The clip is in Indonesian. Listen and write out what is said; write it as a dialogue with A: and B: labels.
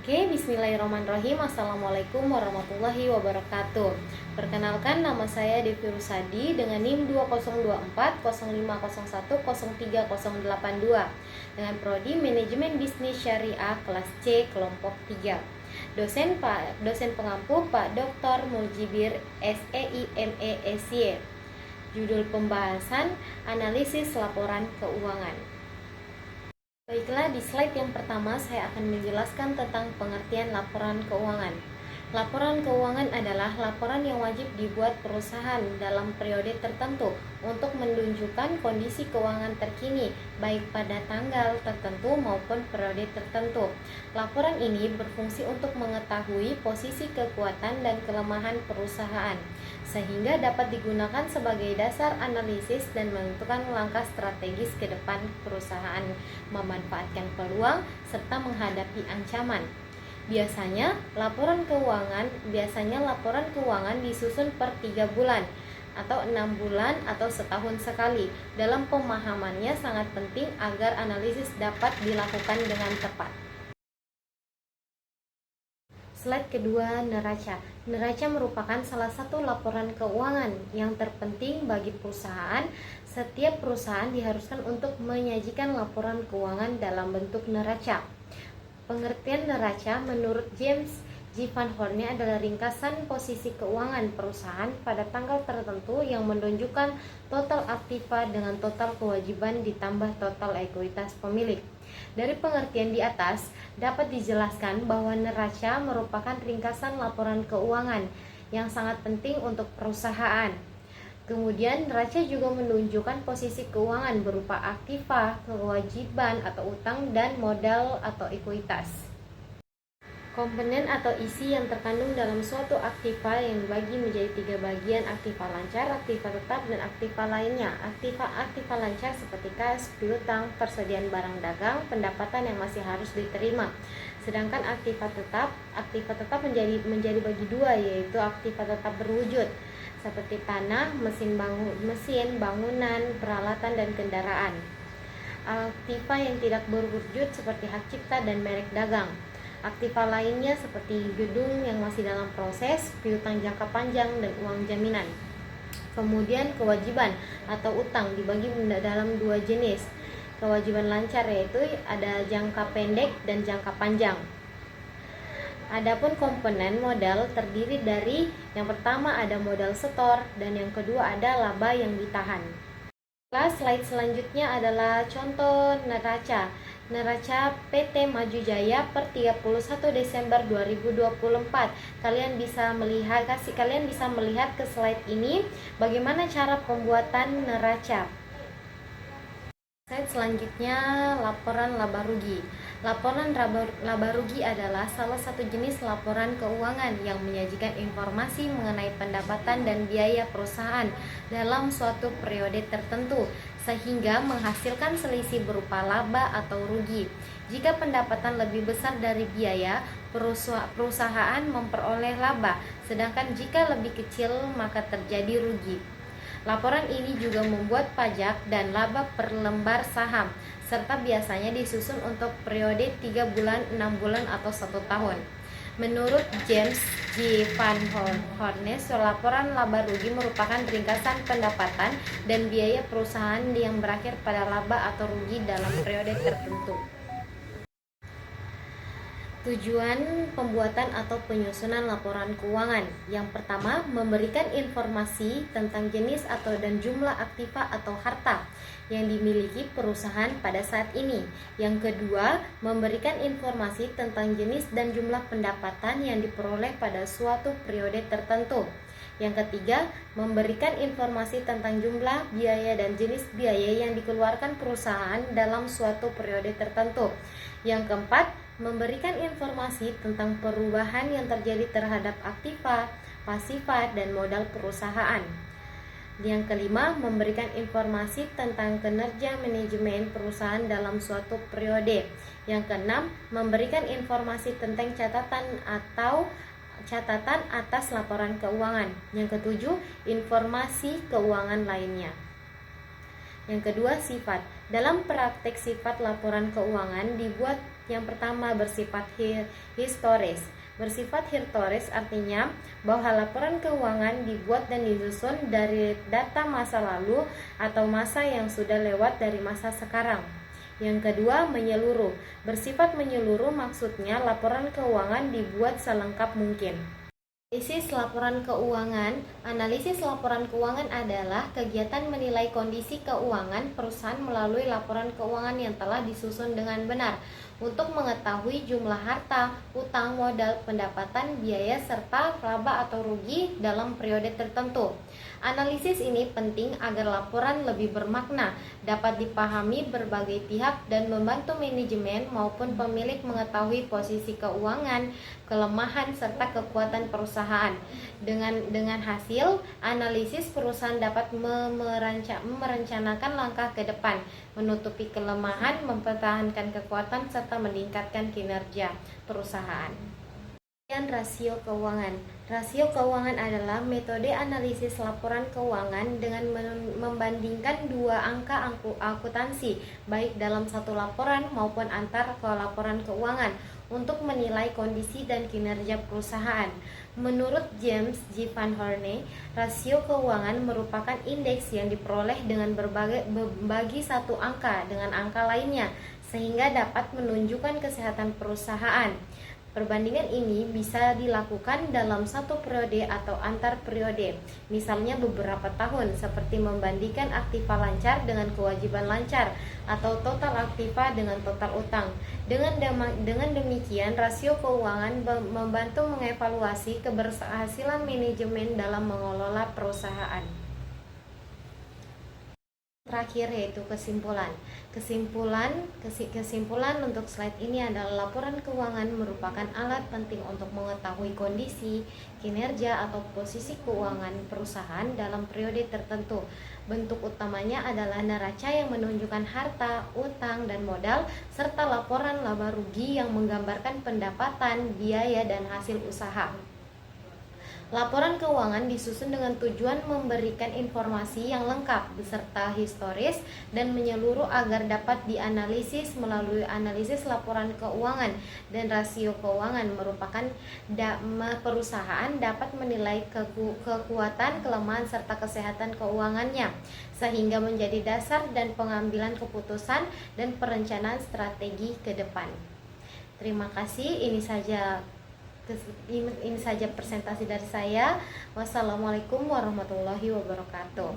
A: Oke, bismillahirrahmanirrahim. Assalamualaikum warahmatullahi wabarakatuh. Perkenalkan, nama saya Devi Rusadi dengan NIM 2024 0501 0302 dengan prodi Manajemen Bisnis Syariah kelas C kelompok 3. Dosen pengampu Pak Dr. Mujibir SEIME SY. Judul pembahasan analisis laporan keuangan. Baiklah, di slide yang pertama saya akan menjelaskan tentang pengertian laporan keuangan. Laporan keuangan adalah laporan yang wajib dibuat perusahaan dalam periode tertentu untuk menunjukkan kondisi keuangan terkini, baik pada tanggal tertentu maupun periode tertentu. Laporan ini berfungsi untuk mengetahui posisi kekuatan dan kelemahan perusahaan, sehingga dapat digunakan sebagai dasar analisis dan menentukan langkah strategis ke depan perusahaan, memanfaatkan peluang serta menghadapi ancaman. Biasanya laporan keuangan disusun per 3 bulan atau 6 bulan atau setahun sekali. Dalam pemahamannya sangat penting agar analisis dapat dilakukan dengan tepat. Slide kedua, neraca. Neraca merupakan salah satu laporan keuangan yang terpenting bagi perusahaan. Setiap perusahaan diharuskan untuk menyajikan laporan keuangan dalam bentuk neraca. Pengertian neraca menurut James G. Van Horne adalah ringkasan posisi keuangan perusahaan pada tanggal tertentu yang menunjukkan total aktiva dengan total kewajiban ditambah total ekuitas pemilik. Dari pengertian di atas, dapat dijelaskan bahwa neraca merupakan ringkasan laporan keuangan yang sangat penting untuk perusahaan. Kemudian neraca juga menunjukkan posisi keuangan berupa aktiva, kewajiban atau utang, dan modal atau ekuitas. Komponen atau isi yang terkandung dalam suatu aktiva yang dibagi menjadi 3 bagian: aktiva lancar, aktiva tetap, dan aktiva lainnya. Aktiva lancar seperti kas, piutang, persediaan barang dagang, pendapatan yang masih harus diterima. Sedangkan aktiva tetap menjadi bagi dua, yaitu aktiva tetap berwujud seperti tanah, mesin, bangunan, peralatan, dan kendaraan. Aktiva yang tidak berwujud seperti hak cipta dan merek dagang. Aktiva lainnya seperti gedung yang masih dalam proses, piutang jangka panjang, dan uang jaminan. Kemudian kewajiban atau utang dibagi dalam 2 jenis. Kewajiban lancar yaitu ada jangka pendek dan jangka panjang. Adapun komponen modal terdiri dari yang pertama ada modal setor dan yang kedua ada laba yang ditahan. Slide selanjutnya adalah contoh neraca. Neraca PT Maju Jaya per 31 Desember 2024. Kalian bisa melihat ke slide ini bagaimana cara pembuatan neraca. Slide selanjutnya, laporan laba rugi. Laporan laba rugi adalah salah satu jenis laporan keuangan yang menyajikan informasi mengenai pendapatan dan biaya perusahaan dalam suatu periode tertentu, sehingga menghasilkan selisih berupa laba atau rugi. Jika pendapatan lebih besar dari biaya, perusahaan memperoleh laba, sedangkan jika lebih kecil maka terjadi rugi. Laporan ini juga membuat pajak dan laba per lembar saham, serta biasanya disusun untuk periode 3 bulan, 6 bulan, atau 1 tahun. Menurut James G. Van Horne, laporan laba rugi merupakan ringkasan pendapatan dan biaya perusahaan yang berakhir pada laba atau rugi dalam periode tertentu. Tujuan pembuatan atau penyusunan laporan keuangan. Yang pertama, memberikan informasi tentang jenis dan jumlah aktiva atau harta yang dimiliki perusahaan pada saat ini. Yang kedua, memberikan informasi tentang jenis dan jumlah pendapatan yang diperoleh pada suatu periode tertentu. Yang ketiga, memberikan informasi tentang jumlah biaya dan jenis biaya yang dikeluarkan perusahaan dalam suatu periode tertentu. Yang keempat, memberikan informasi tentang perubahan yang terjadi terhadap aktiva, pasifa, dan modal perusahaan. Yang kelima, memberikan informasi tentang kinerja manajemen perusahaan dalam suatu periode. Yang keenam, memberikan informasi tentang catatan atas laporan keuangan. Yang ketujuh, informasi keuangan lainnya. Yang kedua, sifat. Dalam praktek sifat laporan keuangan dibuat Yang pertama, bersifat historis. Bersifat historis artinya bahwa laporan keuangan dibuat dan disusun dari data masa lalu atau masa yang sudah lewat dari masa sekarang. Yang kedua, menyeluruh. Bersifat menyeluruh maksudnya laporan keuangan dibuat selengkap mungkin. Analisis laporan keuangan. Analisis laporan keuangan adalah kegiatan menilai kondisi keuangan perusahaan melalui laporan keuangan yang telah disusun dengan benar untuk mengetahui jumlah harta, utang, modal, pendapatan, biaya, serta laba atau rugi dalam periode tertentu. Analisis ini penting agar laporan lebih bermakna, dapat dipahami berbagai pihak, dan membantu manajemen maupun pemilik mengetahui posisi keuangan, kelemahan, serta kekuatan perusahaan. Dengan hasil analisis, perusahaan dapat merencanakan langkah ke depan, menutupi kelemahan, mempertahankan kekuatan, serta meningkatkan kinerja perusahaan. Rasio keuangan. Rasio keuangan adalah metode analisis laporan keuangan dengan membandingkan dua angka akuntansi, baik dalam satu laporan maupun antar laporan keuangan, untuk menilai kondisi dan kinerja perusahaan. Menurut James J. Van Horne, rasio keuangan merupakan indeks yang diperoleh dengan berbagi satu angka dengan angka lainnya, sehingga dapat menunjukkan kesehatan perusahaan. Perbandingan ini bisa dilakukan dalam satu periode atau antar periode, misalnya beberapa tahun, seperti membandingkan aktiva lancar dengan kewajiban lancar atau total aktiva dengan total utang. Dengan demikian, rasio keuangan membantu mengevaluasi keberhasilan manajemen dalam mengelola perusahaan. Terakhir yaitu kesimpulan. Kesimpulan untuk slide ini adalah laporan keuangan merupakan alat penting untuk mengetahui kondisi, kinerja atau posisi keuangan perusahaan dalam periode tertentu. Bentuk utamanya adalah neraca yang menunjukkan harta, utang, dan modal, serta laporan laba rugi yang menggambarkan pendapatan, biaya, dan hasil usaha. Laporan keuangan disusun dengan tujuan memberikan informasi yang lengkap beserta historis dan menyeluruh agar dapat dianalisis melalui analisis laporan keuangan, dan rasio keuangan merupakan perusahaan dapat menilai kekuatan, kelemahan, serta kesehatan keuangannya, sehingga menjadi dasar dan pengambilan keputusan dan perencanaan strategi ke depan. Terima kasih, ini saja presentasi dari saya. Wassalamualaikum warahmatullahi wabarakatuh.